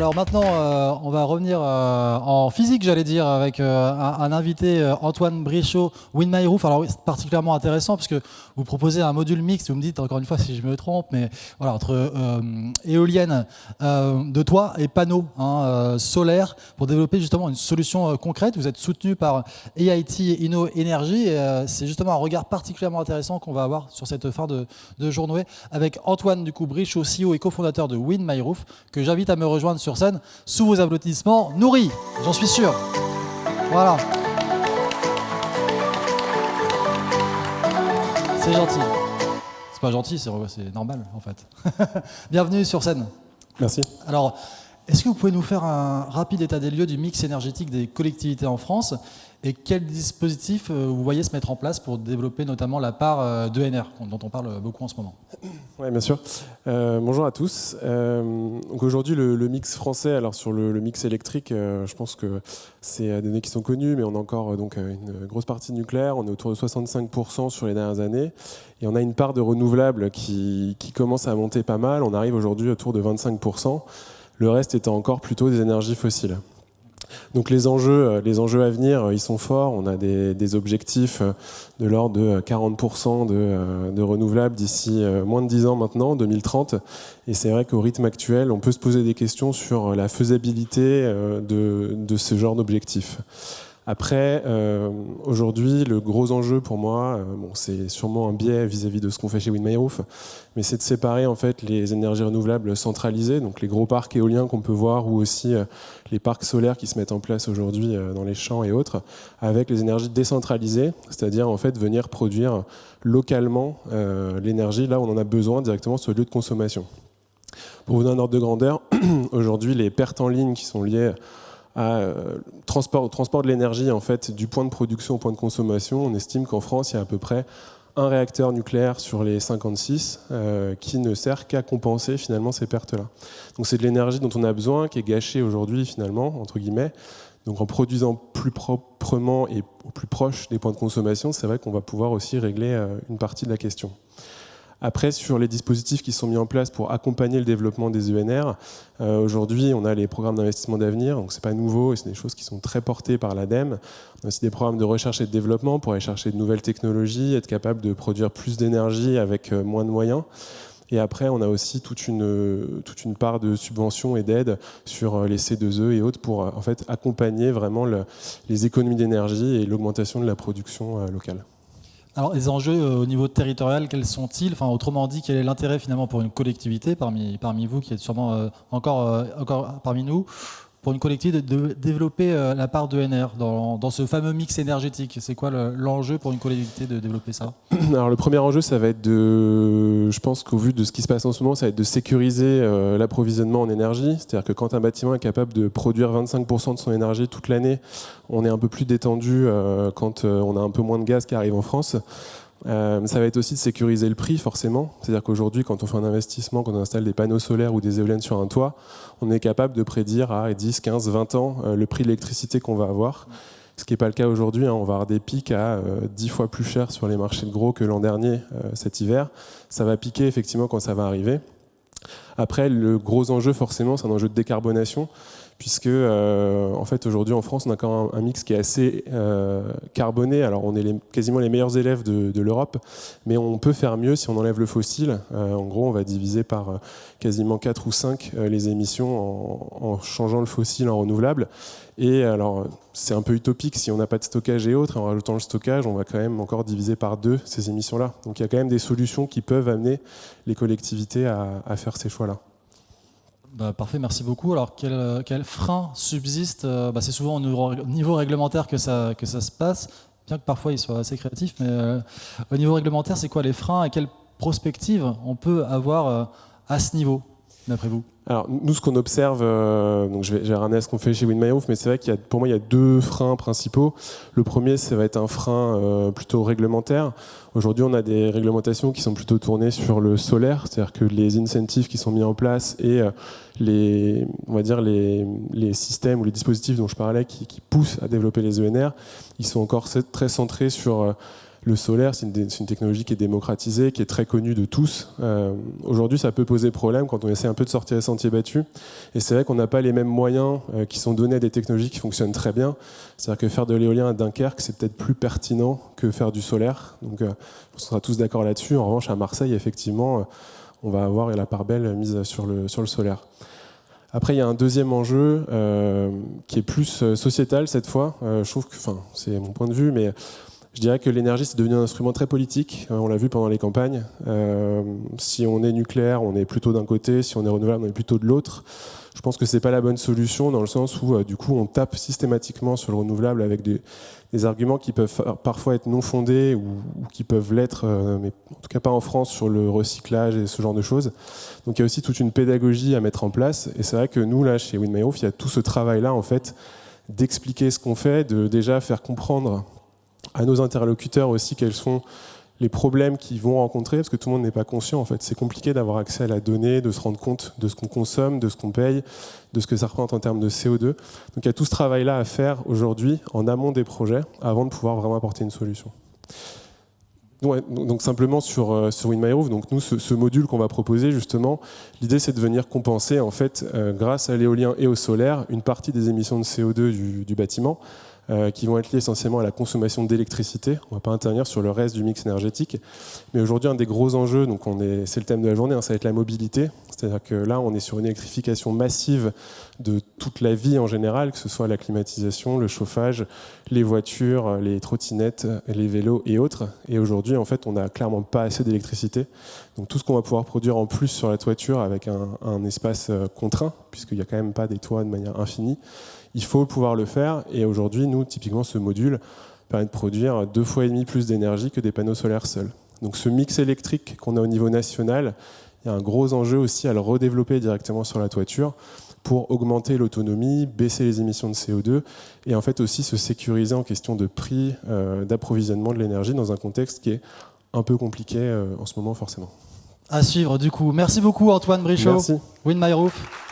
Alors maintenant, on va revenir en physique, j'allais dire, avec un invité, Antoine Brichot, Wind My Roof. Alors c'est particulièrement intéressant parce que vous proposez un module mixte, vous me dites encore une fois si je me trompe, mais voilà, entre éolienne de toit et panneaux solaires pour développer justement une solution concrète. Vous êtes soutenu par EIT Inno Energy et c'est justement un regard particulièrement intéressant qu'on va avoir sur cette fin de journée avec Antoine du coup Brichot, CEO et cofondateur de Wind My Roof, que j'invite à me rejoindre sur scène sous vos applaudissements nourris, j'en suis sûr. Voilà. C'est gentil. C'est pas gentil, c'est normal en fait. Bienvenue sur scène. Merci. Alors, est-ce que vous pouvez nous faire un rapide état des lieux du mix énergétique des collectivités en France et quels dispositifs vous voyez se mettre en place pour développer notamment la part d'ENR, dont on parle beaucoup en ce moment? Oui, bien sûr. Bonjour à tous. Donc aujourd'hui, le mix français, alors sur le mix électrique, je pense que c'est des données qui sont connues, mais on a encore donc, une grosse partie nucléaire. On est autour de 65% sur les dernières années. Et on a une part de renouvelables qui commence à monter pas mal. On arrive aujourd'hui autour de 25%. Le reste étant encore plutôt des énergies fossiles. Donc les enjeux à venir, ils sont forts. On a des objectifs de l'ordre de 40% de renouvelables d'ici moins de 10 ans maintenant, 2030. Et c'est vrai qu'au rythme actuel, on peut se poser des questions sur la faisabilité de ce genre d'objectifs. Après, aujourd'hui, le gros enjeu pour moi, c'est sûrement un biais vis-à-vis de ce qu'on fait chez Wind My Roof, mais c'est de séparer en fait les énergies renouvelables centralisées, donc les gros parcs éoliens qu'on peut voir, ou aussi les parcs solaires qui se mettent en place aujourd'hui dans les champs et autres, avec les énergies décentralisées, c'est-à-dire en fait venir produire localement l'énergie là où on en a besoin directement sur le lieu de consommation. Pour vous donner un ordre de grandeur, aujourd'hui, les pertes en ligne qui sont liées au transport de l'énergie en fait, du point de production au point de consommation, on estime qu'en France, il y a à peu près un réacteur nucléaire sur les 56 qui ne sert qu'à compenser finalement ces pertes-là. Donc c'est de l'énergie dont on a besoin, qui est gâchée aujourd'hui finalement, entre guillemets. Donc en produisant plus proprement et au plus proche des points de consommation, c'est vrai qu'on va pouvoir aussi régler une partie de la question. Après, sur les dispositifs qui sont mis en place pour accompagner le développement des ENR, aujourd'hui, on a les programmes d'investissement d'avenir, donc c'est pas nouveau et c'est des choses qui sont très portées par l'ADEME. On a aussi des programmes de recherche et de développement pour aller chercher de nouvelles technologies, être capable de produire plus d'énergie avec moins de moyens. Et après, on a aussi toute une part de subventions et d'aide sur les C2E et autres pour en fait, accompagner vraiment les économies d'énergie et l'augmentation de la production locale. Alors, les enjeux au niveau territorial, quels sont-ils? Enfin, autrement dit, quel est l'intérêt finalement pour une collectivité, parmi vous qui êtes sûrement encore parmi nous, pour une collectivité de développer la part d'ENR dans ce fameux mix énergétique? C'est quoi l'enjeu pour une collectivité de développer ça? Alors le premier enjeu, ça va être je pense qu'au vu de ce qui se passe en ce moment, ça va être de sécuriser l'approvisionnement en énergie. C'est-à-dire que quand un bâtiment est capable de produire 25% de son énergie toute l'année, on est un peu plus détendu quand on a un peu moins de gaz qui arrive en France. Ça va être aussi de sécuriser le prix, forcément. C'est-à-dire qu'aujourd'hui, quand on fait un investissement, quand on installe des panneaux solaires ou des éoliennes sur un toit, on est capable de prédire à 10, 15, 20 ans le prix de l'électricité qu'on va avoir. Ce qui n'est pas le cas aujourd'hui. On va avoir des pics à 10 fois plus cher sur les marchés de gros que l'an dernier, cet hiver. Ça va piquer, effectivement, quand ça va arriver. Après, le gros enjeu, forcément, c'est un enjeu de décarbonation, puisque en fait aujourd'hui en France on a quand même un mix qui est assez carboné. Alors on est quasiment les meilleurs élèves de l'Europe, mais on peut faire mieux si on enlève le fossile. En gros on va diviser par quasiment 4 ou 5 les émissions en changeant le fossile en renouvelable. Et alors c'est un peu utopique si on n'a pas de stockage et autres, en rajoutant le stockage on va quand même encore diviser par 2 ces émissions-là. Donc il y a quand même des solutions qui peuvent amener les collectivités à faire ces choix-là. Parfait, merci beaucoup. Alors, quel frein subsiste? C'est souvent au niveau réglementaire que ça se passe, bien que parfois il soit assez créatif, mais au niveau réglementaire, c'est quoi les freins et quelle prospective on peut avoir à ce niveau, d'après vous? Alors nous, ce qu'on observe, donc je vais ramener à ce qu'on fait chez Wind My Roof, mais c'est vrai pour moi il y a 2 freins principaux. Le premier, ça va être un frein plutôt réglementaire. Aujourd'hui, on a des réglementations qui sont plutôt tournées sur le solaire, c'est-à-dire que les incentives qui sont mis en place et les systèmes ou les dispositifs dont je parlais qui poussent à développer les ENR, ils sont encore très centrés sur le solaire, c'est une technologie qui est démocratisée, qui est très connue de tous. Aujourd'hui, ça peut poser problème quand on essaie un peu de sortir les sentiers battus. Et c'est vrai qu'on n'a pas les mêmes moyens qui sont donnés à des technologies qui fonctionnent très bien. C'est-à-dire que faire de l'éolien à Dunkerque, c'est peut-être plus pertinent que faire du solaire. Donc, on sera tous d'accord là-dessus. En revanche, à Marseille, effectivement, on va avoir la part belle mise sur le solaire. Après, il y a un deuxième enjeu qui est plus sociétal cette fois. Je trouve que, c'est mon point de vue, mais je dirais que l'énergie, c'est devenu un instrument très politique. On l'a vu pendant les campagnes. Si on est nucléaire, on est plutôt d'un côté. Si on est renouvelable, on est plutôt de l'autre. Je pense que c'est pas la bonne solution dans le sens où, du coup, on tape systématiquement sur le renouvelable avec des arguments qui peuvent parfois être non fondés ou qui peuvent l'être, mais en tout cas pas en France, sur le recyclage et ce genre de choses. Donc il y a aussi toute une pédagogie à mettre en place. Et c'est vrai que nous, là, chez WindMyRoof, il y a tout ce travail-là, en fait, d'expliquer ce qu'on fait, de déjà faire comprendre à nos interlocuteurs aussi quels sont les problèmes qu'ils vont rencontrer, parce que tout le monde n'est pas conscient. En fait, c'est compliqué d'avoir accès à la donnée, de se rendre compte de ce qu'on consomme, de ce qu'on paye, de ce que ça représente en termes de CO2. Donc il y a tout ce travail-là à faire aujourd'hui en amont des projets, avant de pouvoir vraiment apporter une solution. Ouais, donc simplement sur WindMyRoof, donc nous, ce module qu'on va proposer, justement, l'idée c'est de venir compenser, en fait, grâce à l'éolien et au solaire, une partie des émissions de CO2 du bâtiment, qui vont être liées essentiellement à la consommation d'électricité. On ne va pas intervenir sur le reste du mix énergétique. Mais aujourd'hui, un des gros enjeux, donc c'est le thème de la journée, ça va être la mobilité. C'est-à-dire que là, on est sur une électrification massive de toute la vie en général, que ce soit la climatisation, le chauffage, les voitures, les trottinettes, les vélos et autres. Et aujourd'hui, en fait, on n'a clairement pas assez d'électricité. Donc tout ce qu'on va pouvoir produire en plus sur la toiture avec un espace contraint, puisqu'il n'y a quand même pas des toits de manière infinie, il faut pouvoir le faire. Et aujourd'hui, nous, typiquement, ce module permet de produire 2,5 fois plus d'énergie que des panneaux solaires seuls. Donc ce mix électrique qu'on a au niveau national, il y a un gros enjeu aussi à le redévelopper directement sur la toiture pour augmenter l'autonomie, baisser les émissions de CO2 et en fait aussi se sécuriser en question de prix d'approvisionnement de l'énergie dans un contexte qui est un peu compliqué en ce moment forcément. À suivre du coup. Merci beaucoup Antoine Brichot. Merci. WindMyRoof.